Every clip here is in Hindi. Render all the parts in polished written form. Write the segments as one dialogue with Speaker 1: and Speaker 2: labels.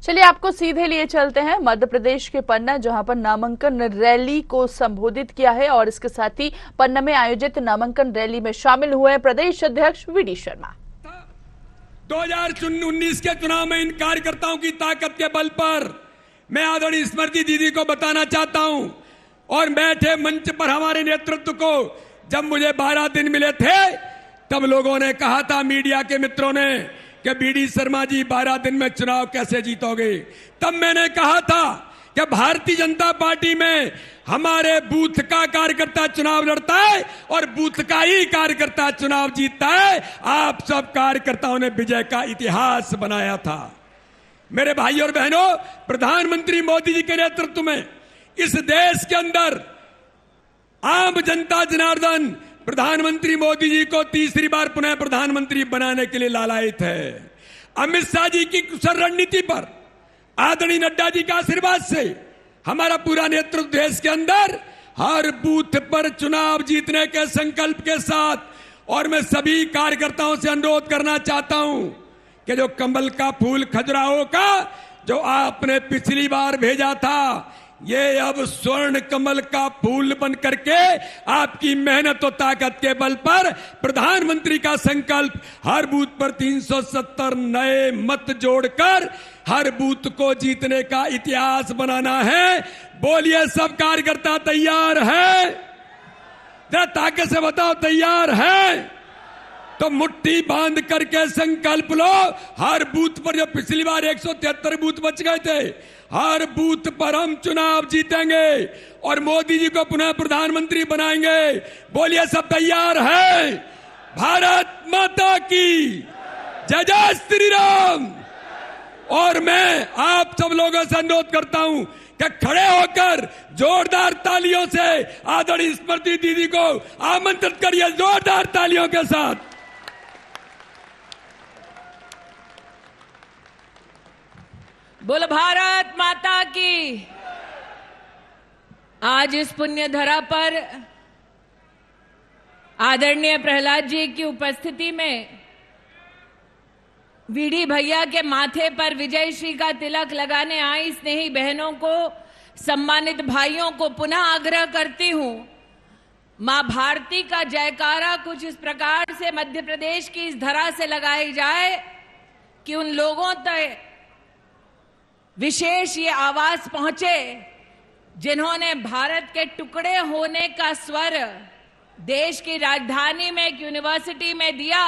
Speaker 1: चलिए आपको सीधे लिए चलते हैं मध्य प्रदेश के पन्ना, जहां पर नामांकन रैली को संबोधित किया है और इसके साथ ही पन्ना में आयोजित नामांकन रैली में शामिल हुए प्रदेश अध्यक्ष वीडी शर्मा।
Speaker 2: 2019 के चुनाव में इन कार्यकर्ताओं की ताकत के बल पर मैं आदरणीय स्मृति दीदी को बताना चाहता हूं और बैठे मंच पर हमारे नेतृत्व को जब मुझे 12 दिन मिले थे तब लोगों ने कहा था, मीडिया के मित्रों ने, कि वीडी शर्मा जी 12 दिन में चुनाव कैसे जीतोगे। तब मैंने कहा था कि भारतीय जनता पार्टी में हमारे बूथ का कार्यकर्ता चुनाव लड़ता है और बूथ का ही कार्यकर्ता चुनाव जीतता है। आप सब कार्यकर्ताओं ने विजय का इतिहास बनाया था। मेरे भाई और बहनों, प्रधानमंत्री मोदी जी के नेतृत्व में इस देश के अंदर आम जनता जनार्दन प्रधानमंत्री मोदी जी को तीसरी बार पुनः प्रधानमंत्री बनाने के लिए लालायित है। अमित शाह जी की कुशल रणनीति पर, आदरणीय नड्डा जी के आशीर्वाद से हमारा पूरा नेतृत्व देश के अंदर हर बूथ पर चुनाव जीतने के संकल्प के साथ, और मैं सभी कार्यकर्ताओं से अनुरोध करना चाहता हूं कि जो कमल का फूल खजुराहो का जो आपने पिछली बार भेजा था, ये अब स्वर्ण कमल का फूल बन करके आपकी मेहनत और ताकत के बल पर प्रधानमंत्री का संकल्प हर बूथ पर 370 नए मत जोड़कर हर बूथ को जीतने का इतिहास बनाना है। बोलिए, सब कार्यकर्ता तैयार है? जरा ताकत से बताओ, तैयार है? तो मुट्ठी बांध करके संकल्प लो। हर बूथ पर, जो पिछली बार 173 बूथ बच गए थे, हर बूथ पर हम चुनाव जीतेंगे और मोदी जी को पुनः प्रधानमंत्री बनाएंगे। बोलिए, सब तैयार है? भारत माता की जय, जय श्री राम। और मैं आप सब लोगों से अनुरोध करता हूं कि खड़े होकर जोरदार तालियों से आदरणीय स्मृति दीदी को आमंत्रित करिए, जोरदार तालियों के साथ।
Speaker 3: बोल भारत माता की। आज इस पुण्य धरा पर आदरणीय प्रहलाद जी की उपस्थिति में वीडी भैया के माथे पर विजयश्री का तिलक लगाने आई स्नेही बहनों को, सम्मानित भाइयों को पुनः आग्रह करती हूं, मां भारती का जयकारा कुछ इस प्रकार से मध्य प्रदेश की इस धरा से लगाई जाए कि उन लोगों तक विशेष ये आवाज पहुंचे जिन्होंने भारत के टुकड़े होने का स्वर देश की राजधानी में एक यूनिवर्सिटी में दिया।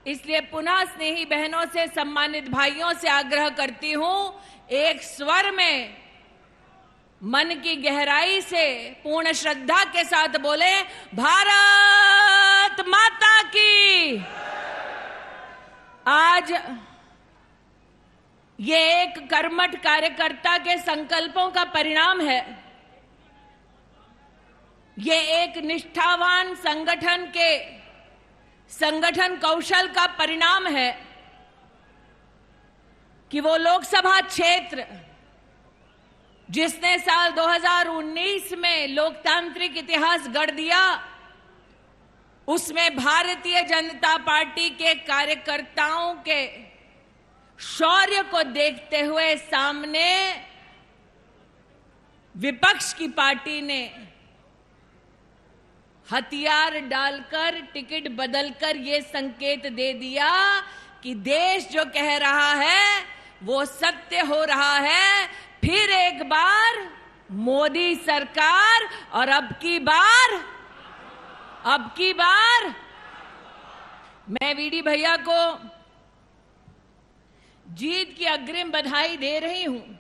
Speaker 3: इसलिए पुनः स्नेही बहनों से, सम्मानित भाइयों से आग्रह करती हूं, एक स्वर में मन की गहराई से पूर्ण श्रद्धा के साथ बोले, भारत माता की। आज ये एक कर्मठ कार्यकर्ता के संकल्पों का परिणाम है। ये एक निष्ठावान संगठन के संगठन कौशल का परिणाम है कि वो लोकसभा क्षेत्र जिसने साल 2019 में लोकतांत्रिक इतिहास गढ़ दिया, उसमें भारतीय जनता पार्टी के कार्यकर्ताओं के शौर्य को देखते हुए सामने विपक्ष की पार्टी ने हथियार डालकर, टिकट बदलकर ये संकेत दे दिया कि देश जो कह रहा है वो सत्य हो रहा है। फिर एक बार मोदी सरकार, और अब की बार मैं वीडी भैया को जीत की अग्रिम बधाई दे रही हूं।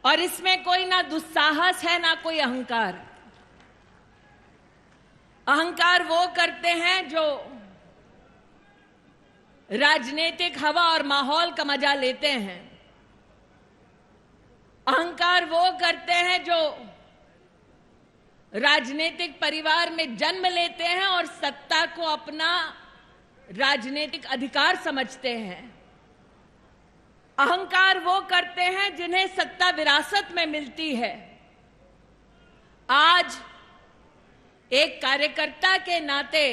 Speaker 3: और इसमें कोई ना दुस्साहस है ना कोई अहंकार। अहंकार वो करते हैं जो राजनीतिक हवा और माहौल का मजा लेते हैं। अहंकार वो करते हैं जो राजनीतिक परिवार में जन्म लेते हैं और सत्ता को अपना राजनीतिक अधिकार समझते हैं। अहंकार वो करते हैं जिन्हें सत्ता विरासत में मिलती है। आज एक कार्यकर्ता के नाते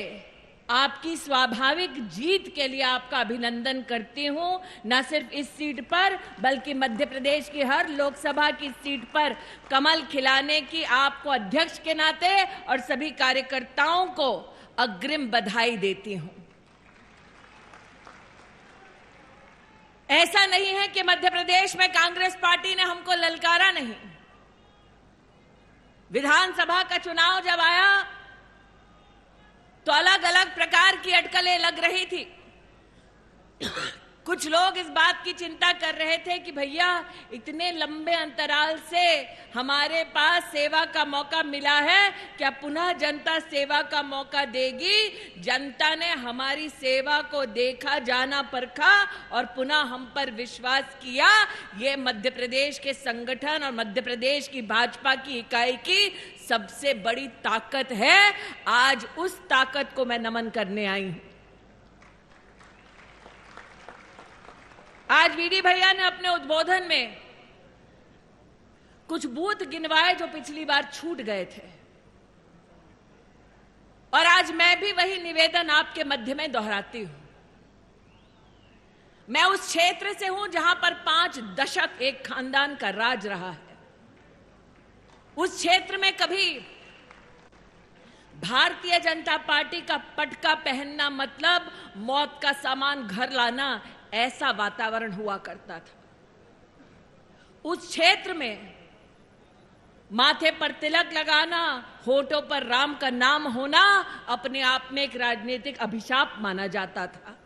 Speaker 3: आपकी स्वाभाविक जीत के लिए आपका अभिनंदन करती हूं। न सिर्फ इस सीट पर बल्कि मध्य प्रदेश की हर लोकसभा की सीट पर कमल खिलाने की आपको अध्यक्ष के नाते और सभी कार्यकर्ताओं को अग्रिम बधाई देती हूं। ऐसा नहीं है कि मध्य प्रदेश में कांग्रेस पार्टी ने हमको ललकारा नहीं। विधानसभा का चुनाव जब आया तो अलग अलग प्रकार की अटकलें लग रही थी। कुछ लोग इस बात की चिंता कर रहे थे कि भैया इतने लंबे अंतराल से हमारे पास सेवा का मौका मिला है, क्या पुनः जनता सेवा का मौका देगी? जनता ने हमारी सेवा को देखा, जाना, परखा और पुनः हम पर विश्वास किया। ये मध्य प्रदेश के संगठन और मध्य प्रदेश की भाजपा की इकाई की सबसे बड़ी ताकत है। आज उस ताकत को मैं नमन करने आई हूं। आज वीडी भैया ने अपने उद्बोधन में कुछ बूथ गिनवाए जो पिछली बार छूट गए थे, और आज मैं भी वही निवेदन आपके मध्य में दोहराती हूं। मैं उस क्षेत्र से हूं जहां पर 5 दशक एक खानदान का राज रहा है। उस क्षेत्र में कभी भारतीय जनता पार्टी का पटका पहनना मतलब मौत का सामान घर लाना, ऐसा वातावरण हुआ करता था। उस क्षेत्र में माथे पर तिलक लगाना, होठों पर राम का नाम होना अपने आप में एक राजनीतिक अभिशाप माना जाता था।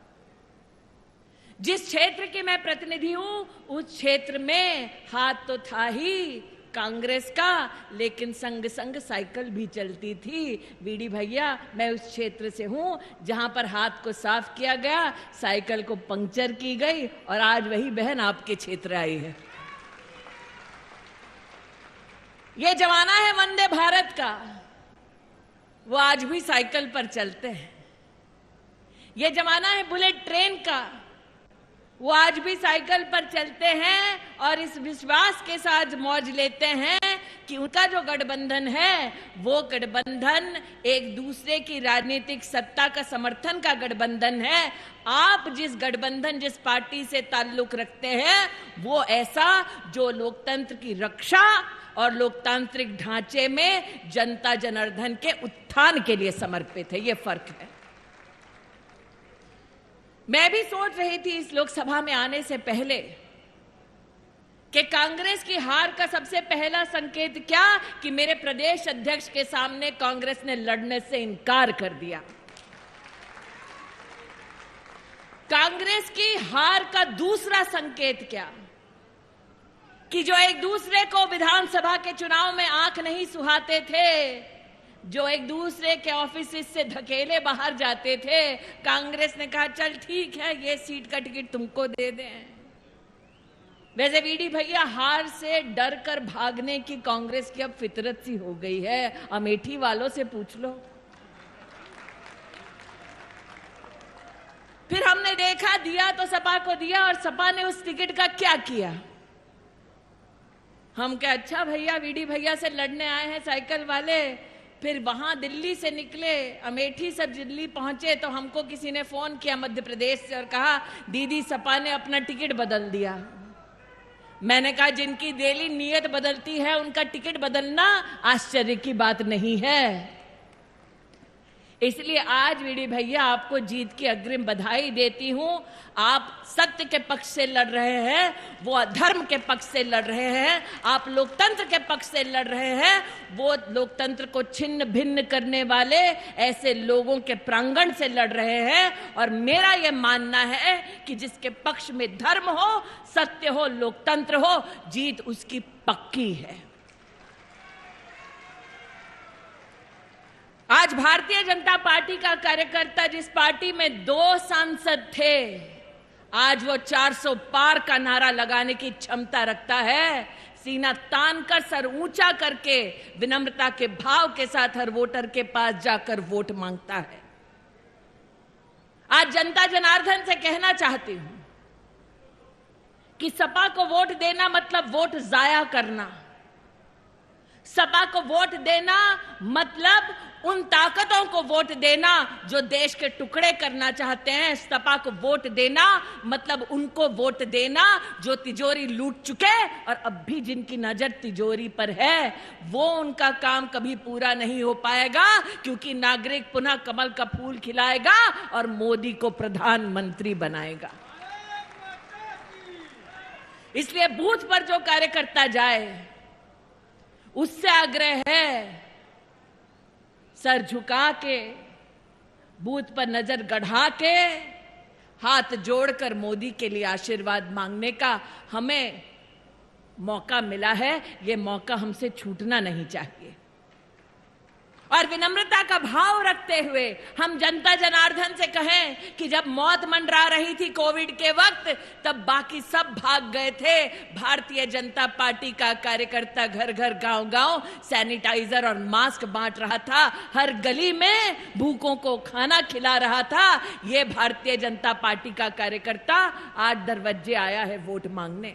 Speaker 3: जिस क्षेत्र के मैं प्रतिनिधि हूं उस क्षेत्र में हाथ तो था ही कांग्रेस का, लेकिन संग संग साइकिल भी चलती थी। वीडी भैया, मैं उस क्षेत्र से हूं जहां पर हाथ को साफ किया गया, साइकिल को पंक्चर की गई, और आज वही बहन आपके क्षेत्र आई है। ये जमाना है वंदे भारत का, वो आज भी साइकिल पर चलते हैं। ये जमाना है बुलेट ट्रेन का, वो आज भी साइकिल पर चलते हैं और इस विश्वास के साथ मौज लेते हैं कि उनका जो गठबंधन है वो गठबंधन एक दूसरे की राजनीतिक सत्ता का समर्थन का गठबंधन है। आप जिस गठबंधन, जिस पार्टी से ताल्लुक रखते हैं वो ऐसा जो लोकतंत्र की रक्षा और लोकतांत्रिक ढांचे में जनता जनार्दन के उत्थान के लिए समर्पित है। ये फर्क है। मैं भी सोच रही थी इस लोकसभा में आने से पहले कि कांग्रेस की हार का सबसे पहला संकेत क्या कि मेरे प्रदेश अध्यक्ष के सामने कांग्रेस ने लड़ने से इनकार कर दिया। कांग्रेस की हार का दूसरा संकेत क्या कि जो एक दूसरे को विधानसभा के चुनाव में आंख नहीं सुहाते थे, जो एक दूसरे के ऑफिस से धकेले बाहर जाते थे, कांग्रेस ने कहा चल ठीक है ये सीट का टिकट तुमको दे दें। वैसे वीडी भैया, हार से डर कर भागने की कांग्रेस की अब फितरत सी हो गई है। अमेठी वालों से पूछ लो। फिर हमने देखा दिया तो सपा को दिया, और सपा ने उस टिकट का क्या किया। हम क्या अच्छा भैया वीडी भैया से लड़ने आए हैं साइकिल वाले। फिर वहां दिल्ली से निकले, अमेठी से दिल्ली पहुंचे तो हमको किसी ने फोन किया मध्य प्रदेश से और कहा दीदी सपा ने अपना टिकट बदल दिया। मैंने कहा जिनकी डेली नीयत बदलती है उनका टिकट बदलना आश्चर्य की बात नहीं है। इसलिए आज वीडी भैया आपको जीत की अग्रिम बधाई देती हूं। आप सत्य के पक्ष से लड़ रहे हैं, वो अधर्म के पक्ष से लड़ रहे हैं। आप लोकतंत्र के पक्ष से लड़ रहे हैं, वो लोकतंत्र को छिन्न भिन्न करने वाले ऐसे लोगों के प्रांगण से लड़ रहे हैं। और मेरा यह मानना है कि जिसके पक्ष में धर्म हो, सत्य हो, लोकतंत्र हो, जीत उसकी पक्की है। आज भारतीय जनता पार्टी का कार्यकर्ता जिस पार्टी में 2 सांसद थे, आज वो 400 पार का नारा लगाने की क्षमता रखता है। सीना तान कर, सर ऊंचा करके, विनम्रता के भाव के साथ हर वोटर के पास जाकर वोट मांगता है। आज जनता जनार्दन से कहना चाहती हूं कि सपा को वोट देना मतलब वोट जाया करना। सपा को वोट देना मतलब उन ताकतों को वोट देना जो देश के टुकड़े करना चाहते हैं। सपा को वोट देना मतलब उनको वोट देना जो तिजोरी लूट चुके और अब भी जिनकी नजर तिजोरी पर है। वो उनका काम कभी पूरा नहीं हो पाएगा, क्योंकि नागरिक पुनः कमल का फूल खिलाएगा और मोदी को प्रधानमंत्री बनाएगा। इसलिए बूथ पर जो कार्यकर्ता जाए उससे आग्रह है, सर झुका के, बूथ पर नजर गढ़ा के, हाथ जोड़कर मोदी के लिए आशीर्वाद मांगने का हमें मौका मिला है। ये मौका हमसे छूटना नहीं चाहिए। और विनम्रता का भाव रखते हुए हम जनता जनार्दन से कहें कि जब मौत मंडरा रही थी कोविड के वक्त, तब बाकी सब भाग गए थे। भारतीय जनता पार्टी का कार्यकर्ता घर घर गांव गांव सैनिटाइजर और मास्क बांट रहा था, हर गली में भूखों को खाना खिला रहा था। ये भारतीय जनता पार्टी का कार्यकर्ता आज दरवाजे आया है वोट मांगने।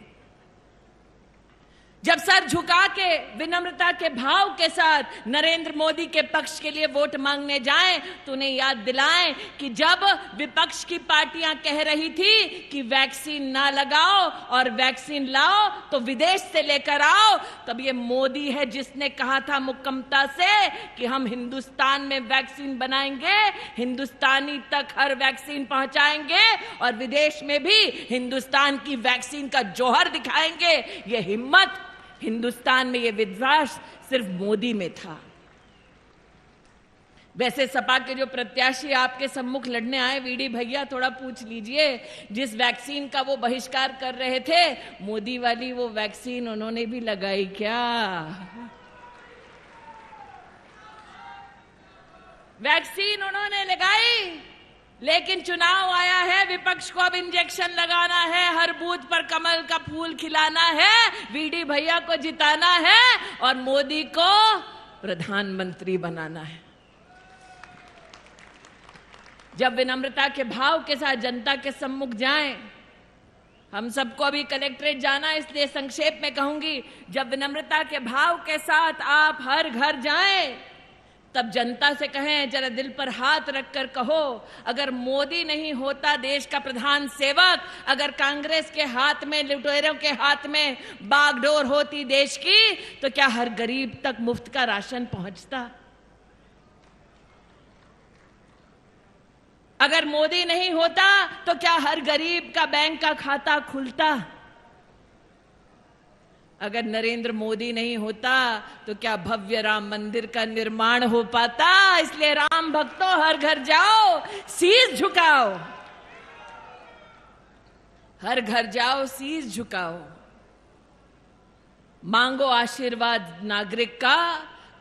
Speaker 3: जब सर झुका के विनम्रता के भाव के साथ नरेंद्र मोदी के पक्ष के लिए वोट मांगने जाएं, तो उन्हें याद दिलाएं कि जब विपक्ष की पार्टियां कह रही थी कि वैक्सीन ना लगाओ और वैक्सीन लाओ तो विदेश से लेकर आओ, तब ये मोदी है जिसने कहा था मुक्कमता से कि हम हिंदुस्तान में वैक्सीन बनाएंगे, हिंदुस्तानी तक हर वैक्सीन पहुंचाएंगे और विदेश में भी हिंदुस्तान की वैक्सीन का जौहर दिखाएंगे। ये हिम्मत हिंदुस्तान में, ये विश्वास सिर्फ मोदी में था। वैसे सपा के जो प्रत्याशी आपके सम्मुख लड़ने आए, वीडी भैया थोड़ा पूछ लीजिए, जिस वैक्सीन का वो बहिष्कार कर रहे थे, मोदी वाली वो वैक्सीन उन्होंने भी लगाई क्या? वैक्सीन उन्होंने लगाई, लेकिन चुनाव आया है, विपक्ष को अब इंजेक्शन लगाना है, हर बूथ पर कमल का फूल खिलाना है, वीडी भैया को जिताना है और मोदी को प्रधानमंत्री बनाना है। जब विनम्रता के भाव के साथ जनता के सम्मुख जाएं, हम सबको अभी कलेक्ट्रेट जाना, इसलिए संक्षेप में कहूंगी, जब विनम्रता के भाव के साथ आप हर घर जाएं, तब जनता से कहें, जरा दिल पर हाथ रखकर कहो, अगर मोदी नहीं होता देश का प्रधान सेवक, अगर कांग्रेस के हाथ में, लुटेरों के हाथ में बागडोर होती देश की, तो क्या हर गरीब तक मुफ्त का राशन पहुंचता? अगर मोदी नहीं होता तो क्या हर गरीब का बैंक का खाता खुलता? अगर नरेंद्र मोदी नहीं होता तो क्या भव्य राम मंदिर का निर्माण हो पाता? इसलिए राम भक्तों, हर घर जाओ, शीश झुकाओ, हर घर जाओ, शीश झुकाओ, मांगो आशीर्वाद नागरिक का,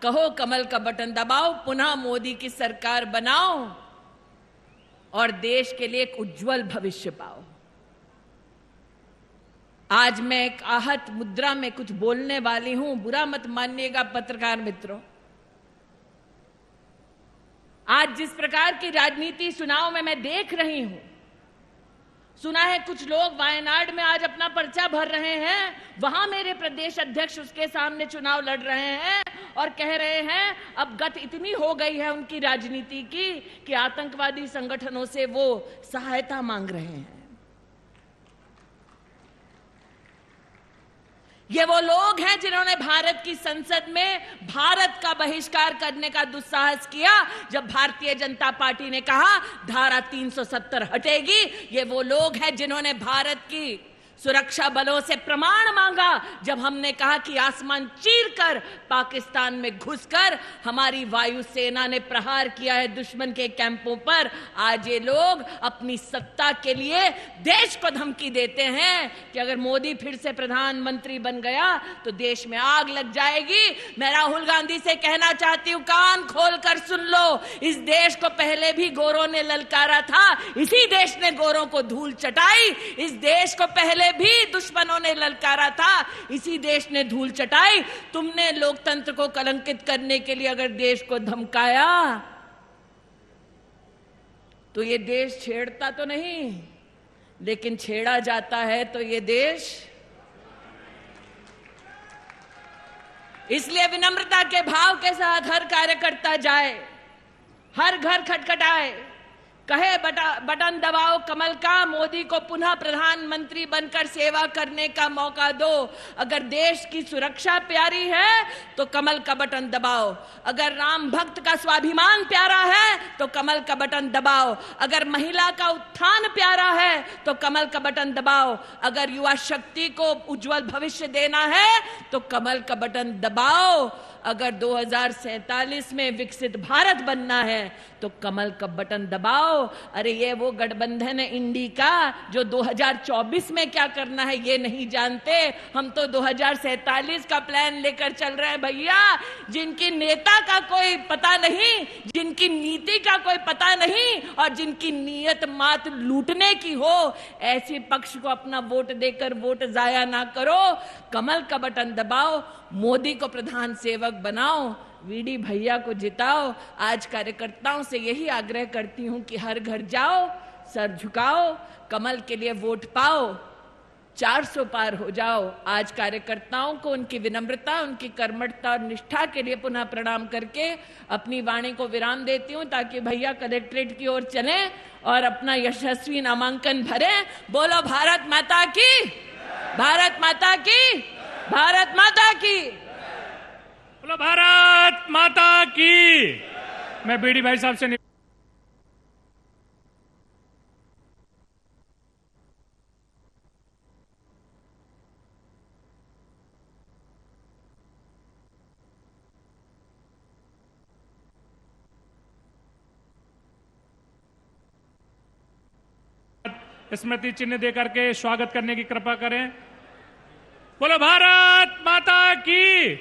Speaker 3: कहो कमल का बटन दबाओ, पुनः मोदी की सरकार बनाओ और देश के लिए एक उज्जवल भविष्य पाओ। आज मैं एक आहत मुद्रा में कुछ बोलने वाली हूं, बुरा मत मानिएगा पत्रकार मित्रों। आज जिस प्रकार की राजनीति चुनाव में मैं देख रही हूं, सुना है कुछ लोग वायनाड में आज अपना पर्चा भर रहे हैं, वहां मेरे प्रदेश अध्यक्ष उसके सामने चुनाव लड़ रहे हैं और कह रहे हैं अब गत इतनी हो गई है उनकी राजनीति की कि आतंकवादी संगठनों से वो सहायता मांग रहे हैं। ये वो लोग हैं जिन्होंने भारत की संसद में भारत का बहिष्कार करने का दुस्साहस किया जब भारतीय जनता पार्टी ने कहा धारा 370 हटेगी। ये वो लोग हैं जिन्होंने भारत की सुरक्षा बलों से प्रमाण मांगा जब हमने कहा कि आसमान चीरकर पाकिस्तान में घुसकर हमारी वायुसेना ने प्रहार किया है दुश्मन के कैंपों पर। आज ये लोग अपनी सत्ता के लिए देश को धमकी देते हैं कि अगर मोदी फिर से प्रधानमंत्री बन गया तो देश में आग लग जाएगी। मैं राहुल गांधी से कहना चाहती हूं, कान खोलकर सुन लो, इस देश को पहले भी गोरों ने ललकारा था, इसी देश ने गोरों को धूल चटाई। इस देश को पहले भी दुश्मनों ने ललकारा था, इसी देश ने धूल चटाई। तुमने लोकतंत्र को कलंकित करने के लिए अगर देश को धमकाया तो ये देश छेड़ता तो नहीं, लेकिन छेड़ा जाता है तो ये देश इसलिए विनम्रता के भाव के साथ हर कार्यकर्ता जाए, हर घर खटखटाए, कहे बटन दबाओ कमल का, मोदी को पुनः प्रधानमंत्री बनकर सेवा करने का मौका दो। अगर देश की सुरक्षा प्यारी है तो कमल का बटन दबाओ, अगर राम भक्त का स्वाभिमान प्यारा है तो कमल का बटन दबाओ, अगर महिला का उत्थान प्यारा है तो कमल का बटन दबाओ, अगर युवा शक्ति को उज्जवल भविष्य देना है तो कमल का बटन दबाओ, अगर 2047 में विकसित भारत बनना है तो कमल का बटन दबाओ। अरे ये वो गठबंधन है इंडी का जो 2024 में क्या करना है ये नहीं जानते, हम तो 2047 का प्लान लेकर चल रहे हैं भैया। जिनकी नेता का कोई पता नहीं, जिनकी नीति का कोई पता नहीं और जिनकी नीयत मात्र लूटने की हो, ऐसे पक्ष को अपना वोट देकर वोट जाया ना करो, कमल का बटन दबाओ, मोदी को प्रधान सेवक बनाओ, वीडी भैया को जिताओ। आज कार्यकर्ताओं से यही आग्रह करती हूं कि हर घर जाओ, सर झुकाओ, कमल के लिए वोट पाओ, 400 पार हो जाओ। आज कार्यकर्ताओं को उनकी विनम्रता, उनकी कर्मठता और निष्ठा के लिए पुनः प्रणाम करके अपनी वाणी को विराम देती हूं, ताकि भैया कलेक्ट्रेट की ओर चलें और अपना यशस्वी नामांकन भरें। बोलो भारत माता की, भारत माता की, भारत माता की।
Speaker 4: बोलो भारत माता की। मैं बीडी भाई साहब से स्मृति चिन्ह देकर के स्वागत करने की कृपा करें। बोलो भारत माता की।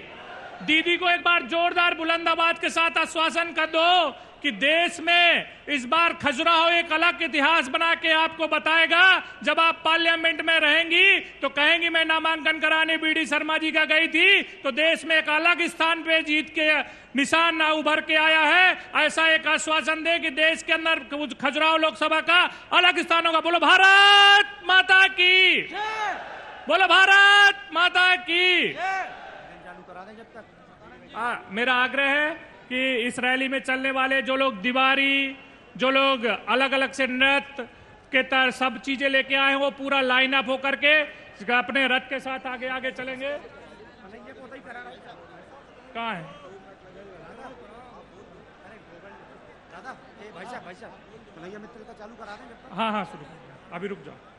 Speaker 4: दीदी को एक बार जोरदार बुलंद आवाज के साथ आश्वासन कर दो कि देश में इस बार खजुराहो एक अलग इतिहास बना के आपको बताएगा। जब आप पार्लियामेंट में रहेंगी तो कहेंगी मैं नामांकन कराने बीडी शर्मा जी का गई थी तो देश में एक अलग स्थान पे जीत के निशान ना उभर के आया है। ऐसा एक आश्वासन दे कि देश के अंदर खजुराहो लोकसभा का अलग स्थान होगा। बोलो भारत माता की, बोलो भारत माता की। मेरा आग्रह है कि इस रैली में चलने वाले जो लोग दीवारी, जो लोग अलग अलग से नृत्य के तरह सब चीजें लेके आए हैं वो पूरा लाइन अप होकर के अपने रथ के साथ आगे आगे चलेंगे। कहाँ है हाँ हाँ शुरू, अभी रुक जाओ।